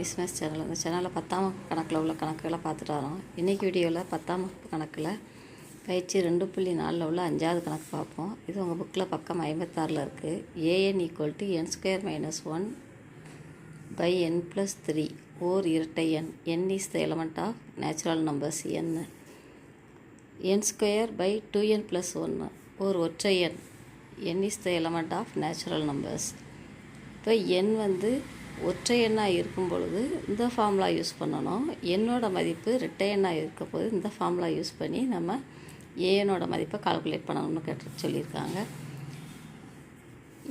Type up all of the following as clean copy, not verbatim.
Munis maths channel. இந்த சேனலில் 10ஆம் வகுப்பு கணக்கில் உள்ள கணக்குகளை பார்த்துட்டு வரோம். இன்றைக்கி வீடியோவில் 10ஆம் வகுப்பு கணக்கில் பயிற்சி 2.4 உள்ள 5வது கணக்கு பார்ப்போம். இது உங்கள் புக்கில் பக்கம் 56 இருக்குது. an = n² - 1 / n+3 ஓர் இரட்டை எண். n is the element of natural numbers n. n² / 2n + 1 ஓர் ஒற்றை எண். n is the element of natural numbers. இப்போ n வந்து ஒற்றை எண்ணாக இருக்கும் பொழுது இந்த ஃபார்முலா யூஸ் பண்ணணும். என்னோட மதிப்பு ரெட்டை எண்ணாக இருக்க போது இந்த ஃபார்முலா யூஸ் பண்ணி நம்ம ஏஎனோட மதிப்பை கால்குலேட் பண்ணணும்னு சொல்லியிருக்காங்க.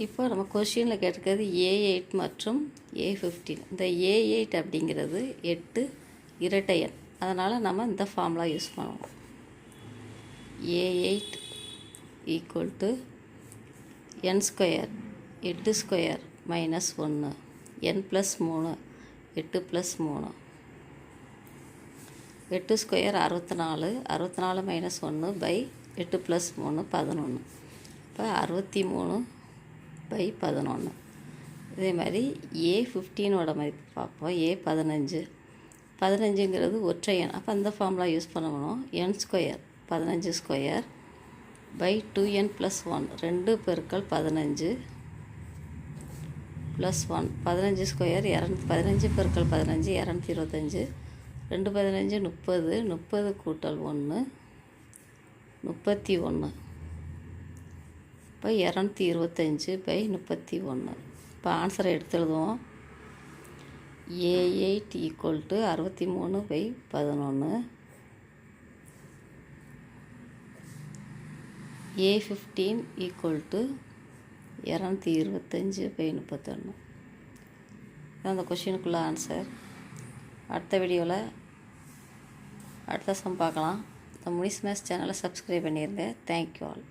இப்போ நம்ம கொஸ்டினில் கேட்டிருக்கிறது A8 மற்றும் A15. இந்த A8 அப்படிங்கிறது 8 இரட்டை எண். அதனால் நம்ம இந்த ஃபார்முலா யூஸ் பண்ணுவோம். A8 = n² 8² - 1 n + 3 8 + 3 8² 64 64 - 1 / 8 + 3 11. இப்போ 63/11. இதே மாதிரி A15ஓட மதிப்பு பார்ப்போம். A15 15ங்கிறது ஒற்றை எண். அப்போ அந்த ஃபார்முலா யூஸ் பண்ணணும். n² 15² / 2n + 1 2 × 15 + 1 15² 15 × 15 225 2 15 30 30 + 1 31. இப்போ 225/31. இப்போ ஆன்சரை எடுத்து எழுதுவோம். A8 = 63/11. A15 = 225/31. அந்த கொஷினுக்குள்ள ஆன்சர். அடுத்த வீடியோவில் அடுத்த சம் பார்க்கலாம். இந்த முனிஸ் மேத்ஸ் சேனலை சப்ஸ்கிரைப் பண்ணிடுங்க. Thank you all.